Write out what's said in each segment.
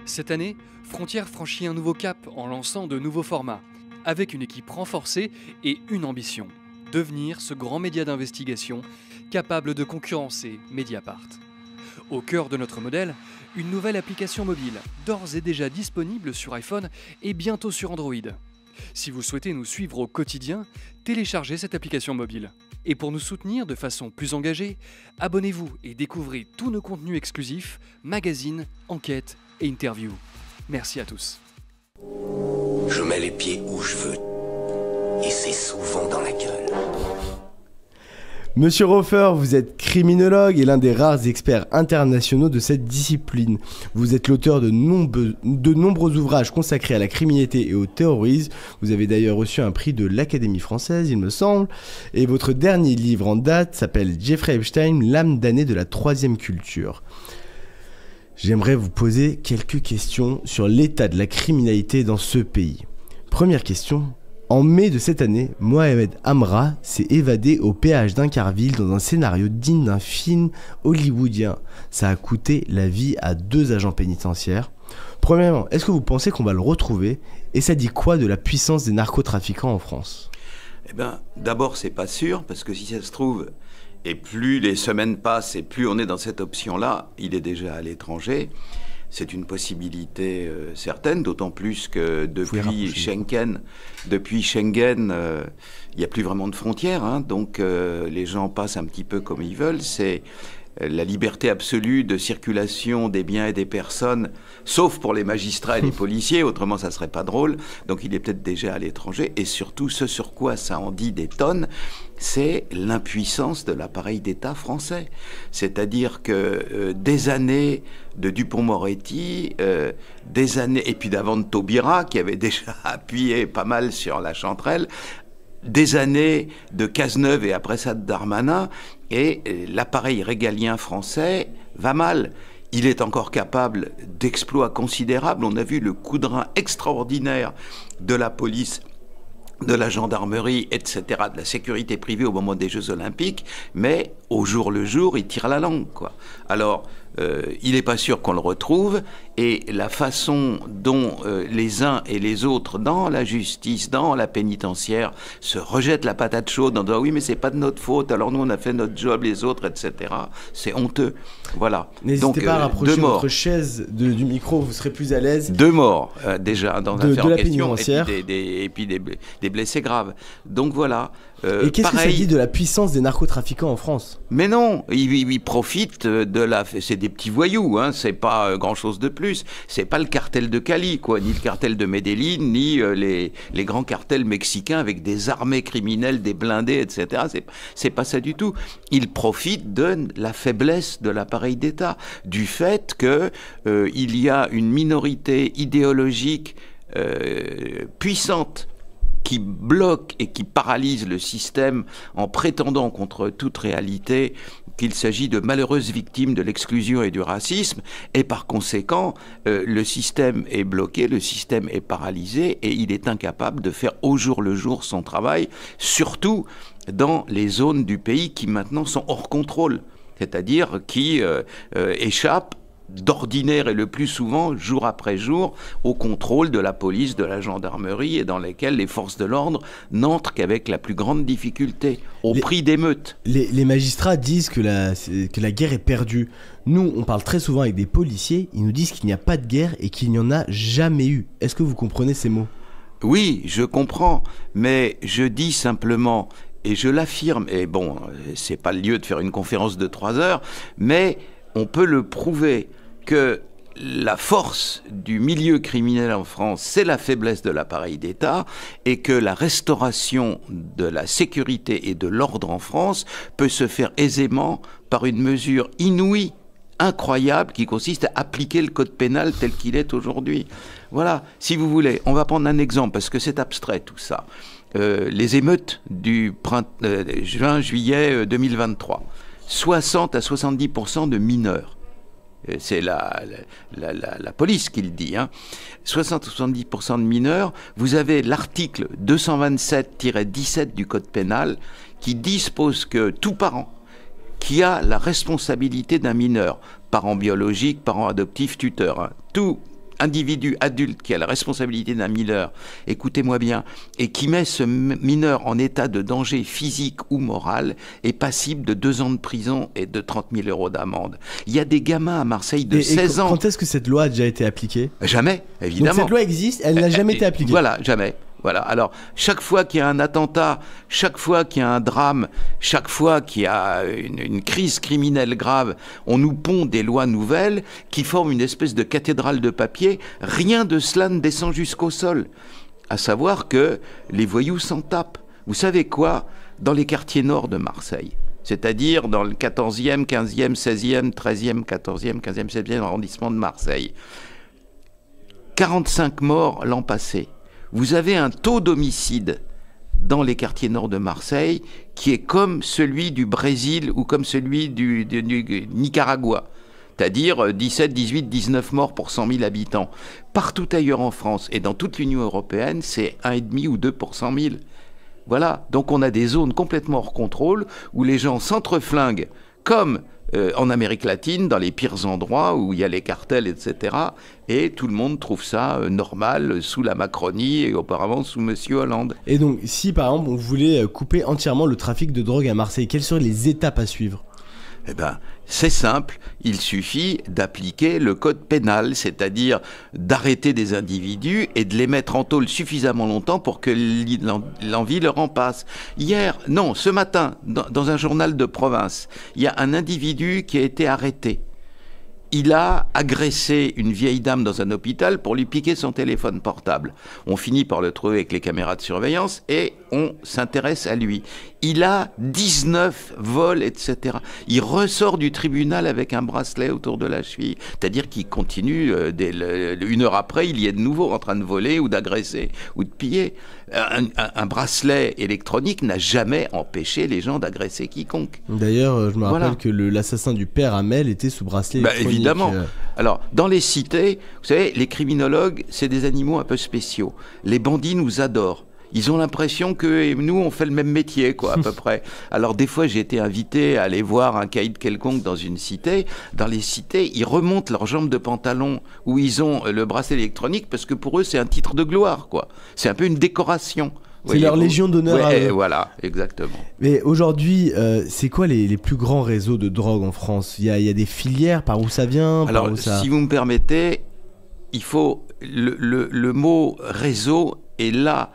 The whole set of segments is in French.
Cette année, Frontières franchit un nouveau cap en lançant de nouveaux formats, avec une équipe renforcée et une ambition, devenir ce grand média d'investigation capable de concurrencer Mediapart. Au cœur de notre modèle, une nouvelle application mobile, d'ores et déjà disponible sur iPhone et bientôt sur Android. Si vous souhaitez nous suivre au quotidien, téléchargez cette application mobile. Et pour nous soutenir de façon plus engagée, abonnez-vous et découvrez tous nos contenus exclusifs, magazines, enquêtes et interviews. Merci à tous. Je mets les pieds où je veux. Et c'est souvent dans la gueule. Monsieur Roffer, vous êtes criminologue et l'un des rares experts internationaux de cette discipline. Vous êtes l'auteur de nombreux ouvrages consacrés à la criminalité et au terrorisme. Vous avez d'ailleurs reçu un prix de l'Académie française, il me semble. Et votre dernier livre en date s'appelle Jeffrey Epstein, l'âme damnée de la troisième culture. J'aimerais vous poser quelques questions sur l'état de la criminalité dans ce pays. Première question. En mai de cette année, Mohamed Amra s'est évadé au péage d'Incarville dans un scénario digne d'un film hollywoodien. Ça a coûté la vie à 2 agents pénitentiaires. Premièrement, est-ce que vous pensez qu'on va le retrouver? Et ça dit quoi de la puissance des narcotrafiquants en France? Eh bien, d'abord, c'est pas sûr, parce que si ça se trouve, et plus les semaines passent et plus on est dans cette option-là, il est déjà à l'étranger. C'est une possibilité certaine, d'autant plus que depuis Schengen, il n'y a plus vraiment de frontières, hein, donc les gens passent un petit peu comme ils veulent. C'est la liberté absolue de circulation des biens et des personnes, sauf pour les magistrats et les policiers, autrement ça serait pas drôle. Donc il est peut-être déjà à l'étranger. Et surtout, ce sur quoi ça en dit des tonnes, c'est l'impuissance de l'appareil d'État français. C'est-à-dire que des années de Dupond-Moretti, des années, et puis d'avant de Taubira, qui avait déjà appuyé pas mal sur la chanterelle, des années de Cazeneuve et après ça de Darmanin, et l'appareil régalien français va mal. Il est encore capable d'exploits considérables. On a vu le coup de rein extraordinaire de la police, de la gendarmerie, etc., de la sécurité privée au moment des Jeux Olympiques, mais au jour le jour, il tire la langue, quoi. Alors, il n'est pas sûr qu'on le retrouve, et la façon dont les uns et les autres, dans la justice, dans la pénitentiaire, se rejettent la patate chaude en disant « oui, mais c'est pas de notre faute, alors nous on a fait notre job, les autres, etc. » C'est honteux. Voilà. N'hésitez pas à rapprocher votre chaise du micro, vous serez plus à l'aise. 2 morts, déjà, dans l'affaire en question, et puis des blessés graves. Donc voilà. Et qu'est-ce que ça dit de la puissance des narcotrafiquants en France? Mais non, ils profitent de la... C'est des petits voyous, hein, c'est pas grand-chose de plus. C'est pas le cartel de Cali, quoi, ni le cartel de Medellín, ni les grands cartels mexicains avec des armées criminelles, des blindés, etc. C'est pas ça du tout. Ils profitent de la faiblesse de l'appareil d'État, du fait que il y a une minorité idéologique puissante qui bloque et qui paralyse le système en prétendant contre toute réalité qu'il s'agit de malheureuses victimes de l'exclusion et du racisme, et par conséquent, le système est bloqué, le système est paralysé, et il est incapable de faire au jour le jour son travail, surtout dans les zones du pays qui maintenant sont hors contrôle, c'est-à-dire qui échappent d'ordinaire et le plus souvent, jour après jour, au contrôle de la police, de la gendarmerie, et dans lesquels les forces de l'ordre n'entrent qu'avec la plus grande difficulté, au prix d'émeutes. Les magistrats disent que la guerre est perdue. Nous, on parle très souvent avec des policiers, ils nous disent qu'il n'y a pas de guerre et qu'il n'y en a jamais eu. Est-ce que vous comprenez ces mots? Oui, je comprends, mais je dis simplement, et je l'affirme, et bon, c'est pas le lieu de faire une conférence de 3 heures, mais on peut le prouver que la force du milieu criminel en France, c'est la faiblesse de l'appareil d'État, et que la restauration de la sécurité et de l'ordre en France peut se faire aisément par une mesure inouïe, incroyable, qui consiste à appliquer le code pénal tel qu'il est aujourd'hui. Voilà, si vous voulez, on va prendre un exemple, parce que c'est abstrait tout ça. Les émeutes du juin-juillet 2023. 60 à 70% de mineurs. C'est la police qui le dit. Hein. 60 à 70% de mineurs. Vous avez l'article 227-17 du Code pénal qui dispose que tout parent qui a la responsabilité d'un mineur, parent biologique, parent adoptif, tuteur, hein, tout individu adulte qui a la responsabilité d'un mineur, écoutez-moi bien, et qui met ce mineur en état de danger physique ou moral, est passible de 2 ans de prison et de 30 000 € d'amende. Il y a des gamins à Marseille de 16 ans... Quand est-ce que cette loi a déjà été appliquée? Jamais, évidemment. Donc cette loi existe, elle n'a jamais été appliquée. Voilà, jamais. Voilà. Alors, chaque fois qu'il y a un attentat, chaque fois qu'il y a un drame, chaque fois qu'il y a une crise criminelle grave, on nous pond des lois nouvelles qui forment une espèce de cathédrale de papier. Rien de cela ne descend jusqu'au sol. À savoir que les voyous s'en tapent. Vous savez quoi? Dans les quartiers nord de Marseille, c'est-à-dire dans le 14e, 15e, 16e, 13e, 14e, 15e, 16e arrondissement de Marseille, 45 morts l'an passé. Vous avez un taux d'homicide dans les quartiers nord de Marseille qui est comme celui du Brésil ou comme celui du Nicaragua. C'est-à-dire 17, 18, 19 morts pour 100 000 habitants. Partout ailleurs en France et dans toute l'Union européenne, c'est 1,5 ou 2 pour 100 000. Voilà, donc on a des zones complètement hors contrôle où les gens s'entreflinguent comme en Amérique latine, dans les pires endroits où il y a les cartels, etc. Et tout le monde trouve ça normal sous la Macronie et auparavant sous Monsieur Hollande. Et donc, si par exemple on voulait couper entièrement le trafic de drogue à Marseille, quelles seraient les étapes à suivre? Eh bien, c'est simple, il suffit d'appliquer le code pénal, c'est-à-dire d'arrêter des individus et de les mettre en tôle suffisamment longtemps pour que l'envie leur en passe. Ce matin, dans un journal de province, il y a un individu qui a été arrêté. Il a agressé une vieille dame dans un hôpital pour lui piquer son téléphone portable. On finit par le trouver avec les caméras de surveillance et on s'intéresse à lui. Il a 19 vols, etc. Il ressort du tribunal avec un bracelet autour de la cheville. C'est-à-dire qu'il continue, une heure après, il y est de nouveau en train de voler ou d'agresser ou de piller. Un bracelet électronique n'a jamais empêché les gens d'agresser quiconque. D'ailleurs, je me rappelle que l'assassin du père Hamel était sous bracelet électronique. Évidemment. Alors, dans les cités, vous savez, les criminologues, c'est des animaux un peu spéciaux. Les bandits nous adorent. Ils ont l'impression que nous, on fait le même métier, quoi, à peu près. Alors, des fois, j'ai été invité à aller voir un caïd quelconque dans une cité. Dans les cités, ils remontent leurs jambes de pantalon où ils ont le bracelet électronique parce que pour eux, c'est un titre de gloire, quoi. C'est un peu une décoration. C'est leur légion d'honneur à eux. Voilà, exactement. Mais aujourd'hui, c'est quoi les plus grands réseaux de drogue en France? Il y a des filières, par où ça vient? Alors, si vous me permettez, il faut... Le mot réseau est là...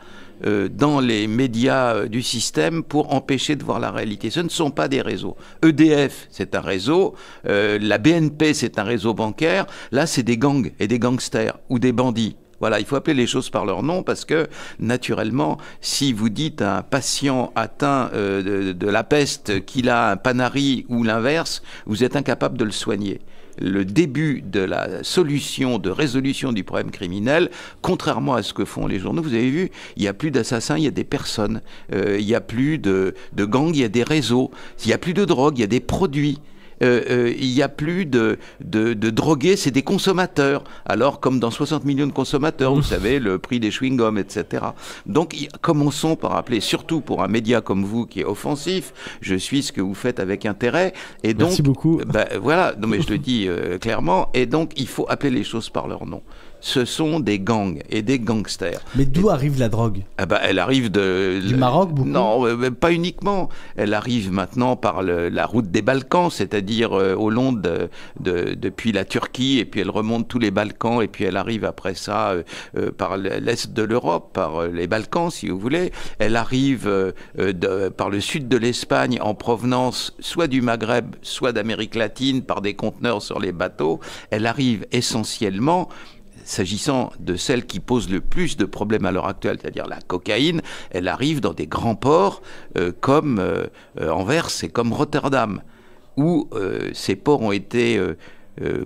dans les médias du système pour empêcher de voir la réalité. Ce ne sont pas des réseaux. EDF, c'est un réseau. La BNP, c'est un réseau bancaire. Là, c'est des gangs et des gangsters ou des bandits. Voilà, il faut appeler les choses par leur nom parce que, naturellement, si vous dites à un patient atteint de la peste qu'il a un panari ou l'inverse, vous êtes incapable de le soigner. Le début de la solution, de résolution du problème criminel, contrairement à ce que font les journaux, vous avez vu, il n'y a plus d'assassins, il y a des personnes. Il n'y a plus de gangs, il y a des réseaux. Il n'y a plus de drogue, il y a des produits. Il n'y a plus de drogués, c'est des consommateurs. Alors, comme dans 60 millions de consommateurs, vous savez, le prix des chewing-gums, etc. Donc, commençons par appeler, surtout pour un média comme vous qui est offensif, je suis ce que vous faites avec intérêt. Et donc, merci beaucoup. Voilà, non, mais je le dis clairement. Et donc, il faut appeler les choses par leur nom. Ce sont des gangs et des gangsters. Mais d'où arrive la drogue? Elle arrive du Maroc, beaucoup? Non, pas uniquement. Elle arrive maintenant par la route des Balkans, c'est-à-dire au long depuis la Turquie, et puis elle remonte tous les Balkans, et puis elle arrive après ça par l'est de l'Europe, par les Balkans, si vous voulez. Elle arrive par le sud de l'Espagne, en provenance soit du Maghreb, soit d'Amérique latine, par des conteneurs sur les bateaux. Elle arrive essentiellement... S'agissant de celle qui pose le plus de problèmes à l'heure actuelle, c'est-à-dire la cocaïne, elle arrive dans des grands ports comme Anvers et comme Rotterdam, où ces ports ont été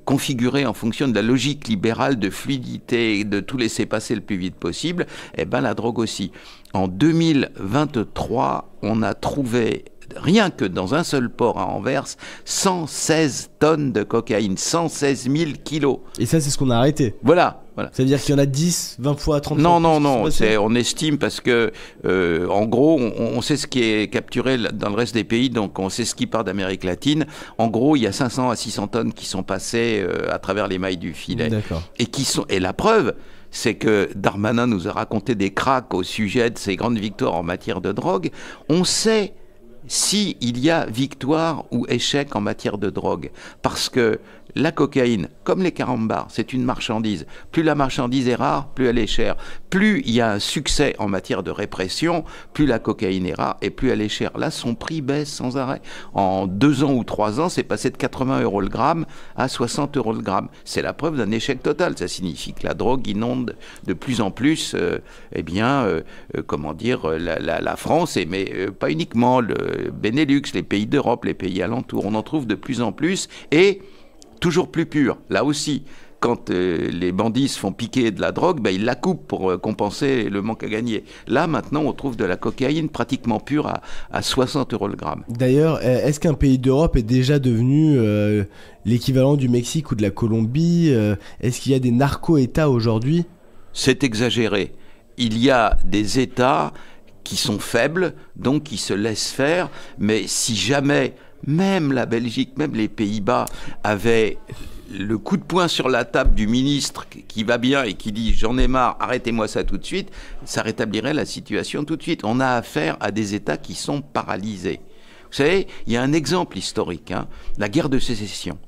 configurés en fonction de la logique libérale de fluidité et de tout laisser passer le plus vite possible. Et bien la drogue aussi. En 2023, on a trouvé rien que dans un seul port à Anvers, 116 tonnes de cocaïne, 116 000 kilos. Et ça, c'est ce qu'on a arrêté. Voilà. Ça veut dire qu'il y en a 10, 20 fois, 30 non, fois. Non, on estime parce que, en gros, on sait ce qui est capturé dans le reste des pays, donc on sait ce qui part d'Amérique latine. En gros, il y a 500 à 600 tonnes qui sont passées à travers les mailles du filet. D'accord. Et la preuve, c'est que Darmanin nous a raconté des cracks au sujet de ses grandes victoires en matière de drogue. On sait s'il y a victoire ou échec en matière de drogue. Parce que la cocaïne, comme les carambars, c'est une marchandise. Plus la marchandise est rare, plus elle est chère. Plus il y a un succès en matière de répression, plus la cocaïne est rare et plus elle est chère. Là, son prix baisse sans arrêt. En 2 ans ou 3 ans, c'est passé de 80 € le gramme à 60 € le gramme. C'est la preuve d'un échec total. Ça signifie que la drogue inonde de plus en plus, la France, mais pas uniquement le Benelux, les pays d'Europe, les pays alentours. On en trouve de plus en plus et toujours plus pur. Là aussi, quand les bandits se font piquer de la drogue, ils la coupent pour compenser le manque à gagner. Là, maintenant, on trouve de la cocaïne pratiquement pure à 60 € le gramme. D'ailleurs, est-ce qu'un pays d'Europe est déjà devenu l'équivalent du Mexique ou de la Colombie? Est-ce qu'il y a des narco-États aujourd'hui? C'est exagéré. Il y a des États qui sont faibles, donc qui se laissent faire, mais si jamais même la Belgique, même les Pays-Bas avaient le coup de poing sur la table du ministre qui va bien et qui dit « j'en ai marre, arrêtez-moi ça tout de suite », ça rétablirait la situation tout de suite. On a affaire à des États qui sont paralysés. Vous savez, il y a un exemple historique, la guerre de sécession.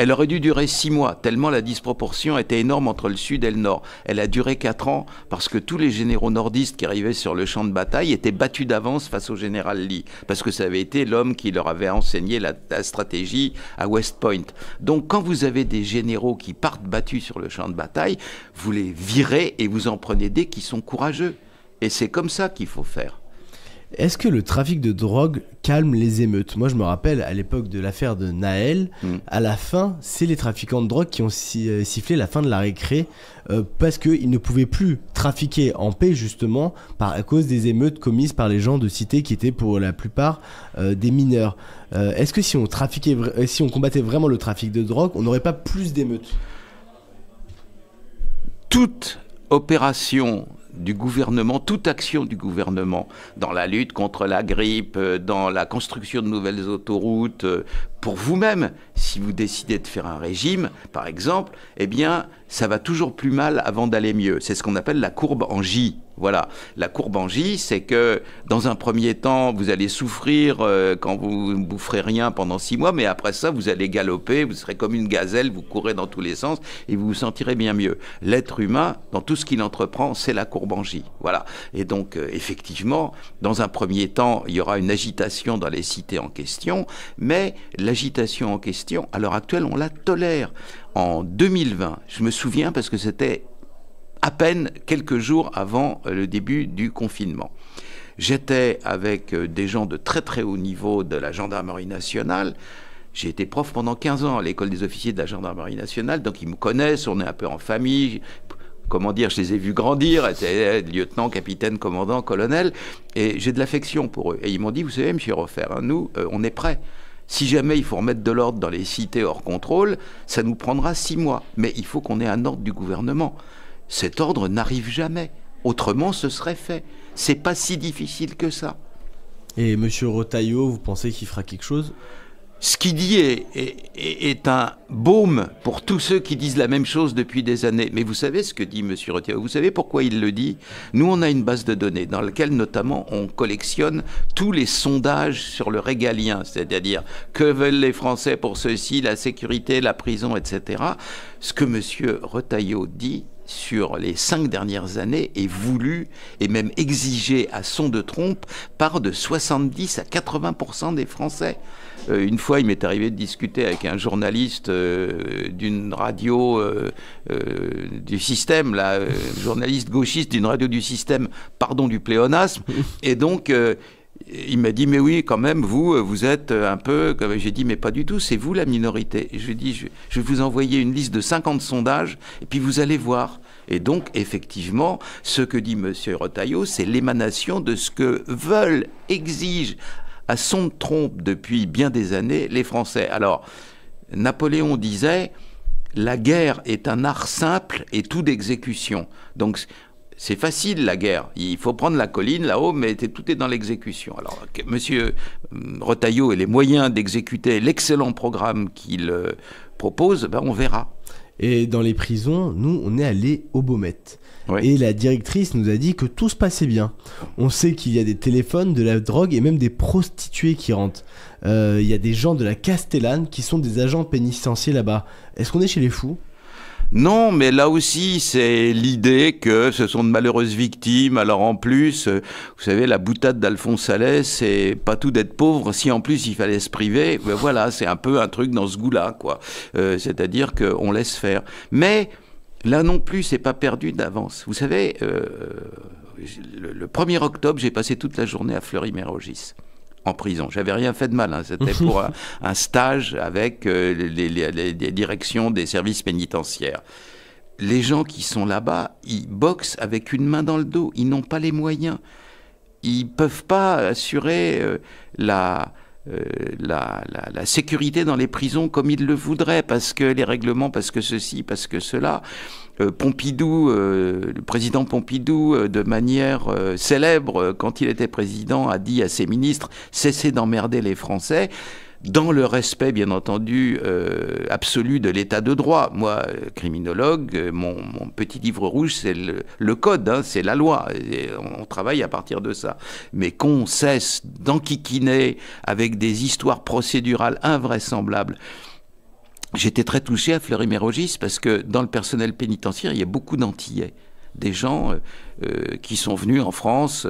Elle aurait dû durer 6 mois, tellement la disproportion était énorme entre le Sud et le Nord. Elle a duré 4 ans parce que tous les généraux nordistes qui arrivaient sur le champ de bataille étaient battus d'avance face au général Lee, parce que ça avait été l'homme qui leur avait enseigné la stratégie à West Point. Donc quand vous avez des généraux qui partent battus sur le champ de bataille, vous les virez et vous en prenez des qui sont courageux. Et c'est comme ça qu'il faut faire. Est-ce que le trafic de drogue calme les émeutes? Moi, je me rappelle, à l'époque de l'affaire de Naël, à la fin, c'est les trafiquants de drogue qui ont sifflé la fin de la récré parce qu'ils ne pouvaient plus trafiquer en paix, justement, à cause des émeutes commises par les gens de cité qui étaient pour la plupart des mineurs. Est-ce que si on combattait vraiment le trafic de drogue, on n'aurait pas plus d'émeutes? Toute opération du gouvernement, toute action du gouvernement dans la lutte contre la grippe, dans la construction de nouvelles autoroutes, pour vous-même, si vous décidez de faire un régime, par exemple, eh bien, ça va toujours plus mal avant d'aller mieux. C'est ce qu'on appelle la courbe en J. Voilà. La courbe en J, c'est que dans un premier temps, vous allez souffrir quand vous ne boufferez rien pendant 6 mois, mais après ça, vous allez galoper, vous serez comme une gazelle, vous courez dans tous les sens et vous vous sentirez bien mieux. L'être humain, dans tout ce qu'il entreprend, c'est la courbe en J. Voilà. Et donc, effectivement, dans un premier temps, il y aura une agitation dans les cités en question, mais l'agitation en question, à l'heure actuelle, on la tolère. En 2020, je me souviens parce que c'était à peine quelques jours avant le début du confinement. J'étais avec des gens de très très haut niveau de la gendarmerie nationale. J'ai été prof pendant 15 ans à l'école des officiers de la gendarmerie nationale, donc ils me connaissent, on est un peu en famille. Comment dire, je les ai vus grandir, étaient lieutenant, capitaine, commandant, colonel, et j'ai de l'affection pour eux. Et ils m'ont dit, vous savez, monsieur Roffer, nous, on est prêts. Si jamais il faut remettre de l'ordre dans les cités hors contrôle, ça nous prendra 6 mois. Mais il faut qu'on ait un ordre du gouvernement. Cet ordre n'arrive jamais. Autrement, ce serait fait. C'est pas si difficile que ça. Et monsieur Retailleau, vous pensez qu'il fera quelque chose? Ce qu'il dit est un baume pour tous ceux qui disent la même chose depuis des années. Mais vous savez ce que dit M. Retailleau? Vous savez pourquoi il le dit? Nous, on a une base de données dans laquelle, notamment, on collectionne tous les sondages sur le régalien, c'est-à-dire que veulent les Français pour ceci, la sécurité, la prison, etc. Ce que M. Retailleau dit sur les 5 dernières années est voulu et même exigé à son de trompe par de 70 à 80% des Français. Une fois, il m'est arrivé de discuter avec un journaliste d'une radio du système, là, journaliste gauchiste d'une radio du système, pardon du pléonasme, et donc il m'a dit, mais oui, quand même, vous êtes un peu... J'ai dit, mais pas du tout, c'est vous la minorité. Et je lui ai dit, je vais vous envoyer une liste de 50 sondages, et puis vous allez voir. Et donc, effectivement, ce que dit M. Retailleau, c'est l'émanation de ce que veulent, exigent, à son de trompe depuis bien des années les Français. Alors, Napoléon disait « La guerre est un art simple et tout d'exécution ». Donc, c'est facile la guerre. Il faut prendre la colline là-haut, mais tout est dans l'exécution. Alors, Monsieur Retailleau a les moyens d'exécuter l'excellent programme qu'il propose, ben on verra. Et dans les prisons, nous, on est allé au Baumette. Oui. Et la directrice nous a dit que tout se passait bien. On sait qu'il y a des téléphones, de la drogue et même des prostituées qui rentrent. Il y a des gens de la Castellane qui sont des agents pénitentiaires là-bas. Est-ce qu'on est chez les fous ? Non, mais là aussi, c'est l'idée que ce sont de malheureuses victimes. Alors en plus, vous savez, la boutade d'Alphonse Allais, c'est pas tout d'être pauvre. Si en plus il fallait se priver, ben voilà, c'est un peu un truc dans ce goût-là, quoi. C'est-à-dire qu'on laisse faire. Mais là non plus, c'est pas perdu d'avance. Vous savez, le 1er octobre, j'ai passé toute la journée à Fleury-Mérogis. En prison. J'avais rien fait de mal, hein. C'était pour un stage avec les directions des services pénitentiaires. Les gens qui sont là-bas, ils boxent avec une main dans le dos, ils n'ont pas les moyens. Ils ne peuvent pas assurer la sécurité dans les prisons comme ils le voudraient, parce que les règlements, parce que ceci, parce que cela. Pompidou, le président Pompidou, de manière célèbre, quand il était président, a dit à ses ministres « Cessez d'emmerder les Français », dans le respect, bien entendu, absolu de l'état de droit. Moi, criminologue, mon petit livre rouge, c'est le code, hein, c'est la loi. Et on travaille à partir de ça. Mais qu'on cesse d'enquiquiner avec des histoires procédurales invraisemblables. J'étais très touché à Fleury-Mérogis parce que dans le personnel pénitentiaire, il y a beaucoup d'Antillais. Des gens qui sont venus en France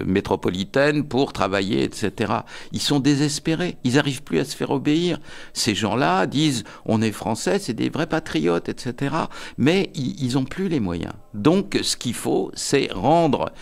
métropolitaine pour travailler, etc. Ils sont désespérés, ils n'arrivent plus à se faire obéir. Ces gens-là disent « on est français, c'est des vrais patriotes, etc. » Mais ils n'ont plus les moyens. Donc ce qu'il faut, c'est rendre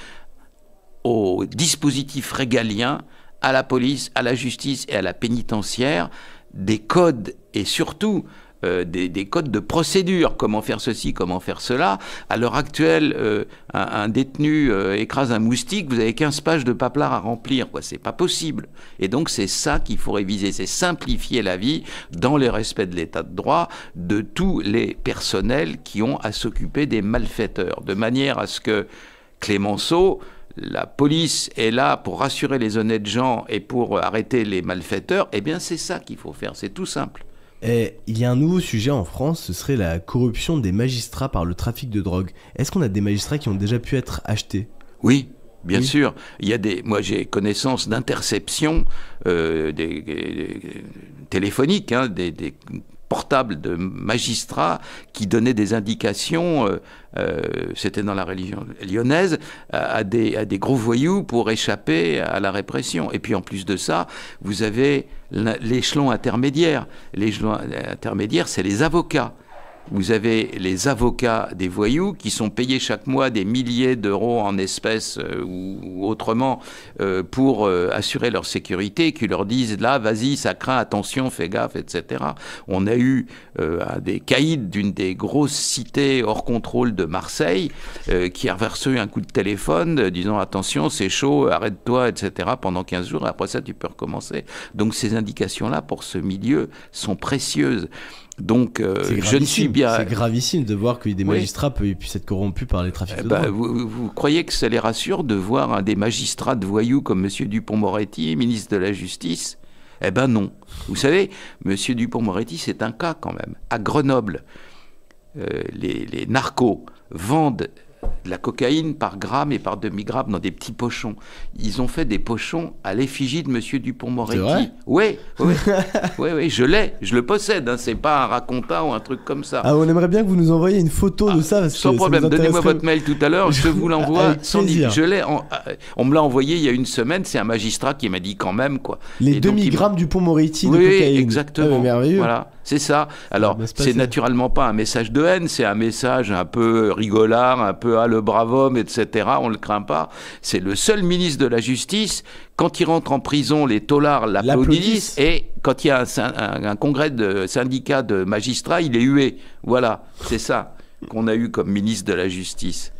au dispositif régalien, à la police, à la justice et à la pénitentiaire, des codes et surtout des codes de procédure, comment faire ceci, comment faire cela. À l'heure actuelle, un détenu écrase un moustique, vous avez 15 pages de paplard à remplir, quoi. C'est pas possible. Et donc c'est ça qu'il faut réviser, c'est simplifier la vie dans le respect de l'état de droit de tous les personnels qui ont à s'occuper des malfaiteurs, de manière à ce que Clémenceau, la police est là pour rassurer les honnêtes gens et pour arrêter les malfaiteurs, eh bien c'est ça qu'il faut faire, c'est tout simple. Et il y a un nouveau sujet en France, ce serait la corruption des magistrats par le trafic de drogue. Est-ce qu'on a des magistrats qui ont déjà pu être achetés ? Oui. Bien sûr, il y a moi j'ai connaissance d'interceptions téléphoniques, hein, des portables de magistrats qui donnaient des indications, c'était dans la région lyonnaise, à des gros voyous pour échapper à la répression. Et puis en plus de ça, vous avez l'échelon intermédiaire. L'échelon intermédiaire, c'est les avocats. Vous avez les avocats des voyous qui sont payés chaque mois des milliers d'euros en espèces ou autrement pour assurer leur sécurité, qui leur disent là, vas-y, ça craint, attention, fais gaffe, etc. On a eu des caïds d'une des grosses cités hors contrôle de Marseille qui a reçu un coup de téléphone disant attention, c'est chaud, arrête-toi, etc. pendant 15 jours, et après ça, tu peux recommencer. Donc ces indications-là, pour ce milieu, sont précieuses. Donc, je ne suis bien. C'est gravissime de voir que des magistrats puissent être corrompus par les trafics de drogue. Vous croyez que ça les rassure de voir un des magistrats de voyous comme M. Dupond-Moretti, ministre de la Justice? Eh ben non. Vous savez, M. Dupond-Moretti, c'est un cas quand même. À Grenoble, les narcos vendent de la cocaïne par gramme et par demi-gramme dans des petits pochons. Ils ont fait des pochons à l'effigie de M. Dupond-Moretti. Oui, je le possède. Hein, c'est pas un racontat ou un truc comme ça. Ah, on aimerait bien que vous nous envoyiez une photo de ça. Parce sans problème, donnez-moi votre mail tout à l'heure, je vous l'envoie. Je l'ai. On me l'a envoyé il y a une semaine, c'est un magistrat qui m'a dit quand même quoi. Les demi-grammes Dupond-Moretti de cocaïne. Oui, exactement. Merveilleux. Voilà. C'est ça. Alors, c'est naturellement pas un message de haine, c'est un message un peu rigolard, un peu le brave homme, etc. On ne le craint pas. C'est le seul ministre de la Justice. Quand il rentre en prison, les taulards l'applaudissent. Et quand il y a un congrès de syndicat de magistrats, il est hué. Voilà, c'est ça qu'on a eu comme ministre de la Justice.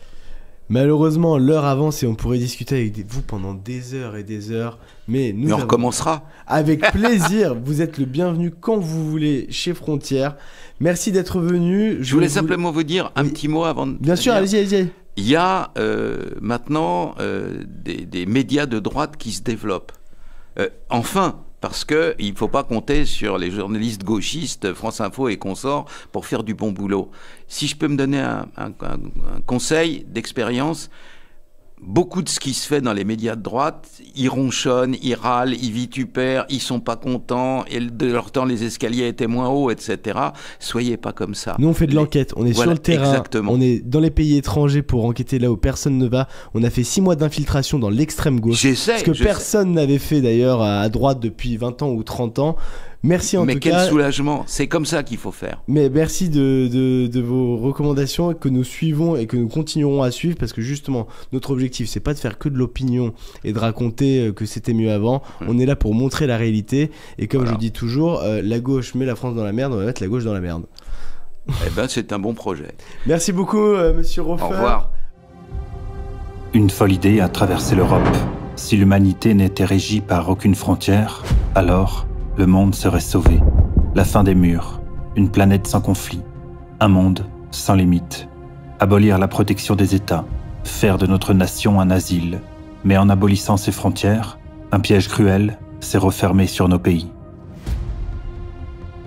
Malheureusement, l'heure avance et on pourrait discuter avec vous pendant des heures et des heures. Mais on recommencera. Avec plaisir. Vous êtes le bienvenu quand vous voulez chez Frontières. Merci d'être venu. Je voulais simplement vous dire un petit mot avant de... Bien sûr, allez-y. Il y a maintenant des médias de droite qui se développent. Enfin, parce qu'il ne faut pas compter sur les journalistes gauchistes, France Info et consorts, pour faire du bon boulot. Si je peux me donner un conseil d'expérience, beaucoup de ce qui se fait dans les médias de droite, ils ronchonnent, ils râlent, ils vitupèrent, ils sont pas contents, et de leur temps les escaliers étaient moins hauts, etc. Soyez pas comme ça. Nous on fait de l'enquête, on est sur le terrain, exactement. On est dans les pays étrangers pour enquêter là où personne ne va. On a fait 6 mois d'infiltration dans l'extrême gauche. Ce que personne n'avait fait d'ailleurs à droite depuis 20 ans ou 30 ans. Merci en tout cas. Mais quel soulagement, c'est comme ça qu'il faut faire. Mais merci de vos recommandations que nous suivons et que nous continuerons à suivre parce que justement notre objectif c'est pas de faire que de l'opinion et de raconter que c'était mieux avant. On est là pour montrer la réalité et comme je dis toujours, la gauche met la France dans la merde, on va mettre la gauche dans la merde. Eh ben c'est un bon projet. Merci beaucoup monsieur Roffer. Au revoir. Une folle idée a traversé l'Europe. Si l'humanité n'était régie par aucune frontière, alors le monde serait sauvé. La fin des murs, une planète sans conflit, un monde sans limite. Abolir la protection des États, faire de notre nation un asile. Mais en abolissant ses frontières, un piège cruel s'est refermé sur nos pays.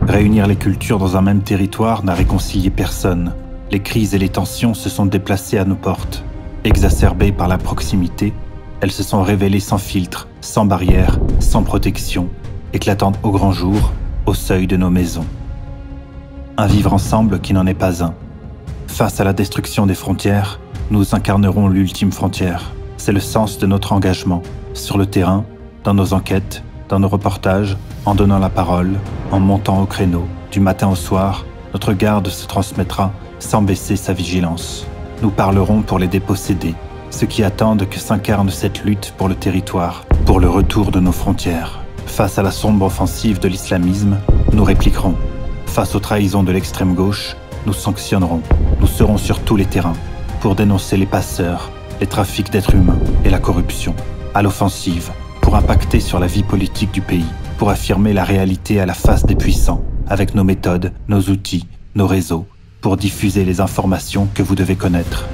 Réunir les cultures dans un même territoire n'a réconcilié personne. Les crises et les tensions se sont déplacées à nos portes. Exacerbées par la proximité, elles se sont révélées sans filtre, sans barrière, sans protection, éclatantes au grand jour, au seuil de nos maisons. Un vivre ensemble qui n'en est pas un. Face à la destruction des frontières, nous incarnerons l'ultime frontière. C'est le sens de notre engagement, sur le terrain, dans nos enquêtes, dans nos reportages, en donnant la parole, en montant au créneau. Du matin au soir, notre garde se transmettra sans baisser sa vigilance. Nous parlerons pour les dépossédés, ceux qui attendent que s'incarne cette lutte pour le territoire, pour le retour de nos frontières. Face à la sombre offensive de l'islamisme, nous répliquerons. Face aux trahisons de l'extrême gauche, nous sanctionnerons. Nous serons sur tous les terrains pour dénoncer les passeurs, les trafics d'êtres humains et la corruption. À l'offensive, pour impacter sur la vie politique du pays, pour affirmer la réalité à la face des puissants, avec nos méthodes, nos outils, nos réseaux, pour diffuser les informations que vous devez connaître.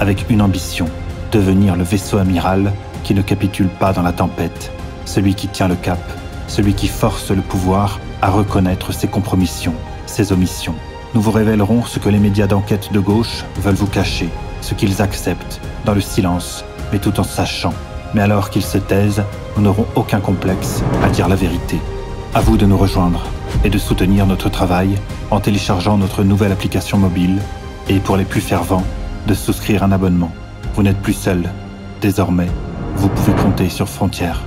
Avec une ambition, devenir le vaisseau amiral qui ne capitule pas dans la tempête, celui qui tient le cap, celui qui force le pouvoir à reconnaître ses compromissions, ses omissions. Nous vous révélerons ce que les médias d'enquête de gauche veulent vous cacher, ce qu'ils acceptent, dans le silence, mais tout en sachant. Mais alors qu'ils se taisent, nous n'aurons aucun complexe à dire la vérité. À vous de nous rejoindre et de soutenir notre travail en téléchargeant notre nouvelle application mobile et, pour les plus fervents, de souscrire un abonnement. Vous n'êtes plus seul. Désormais, vous pouvez compter sur Frontières.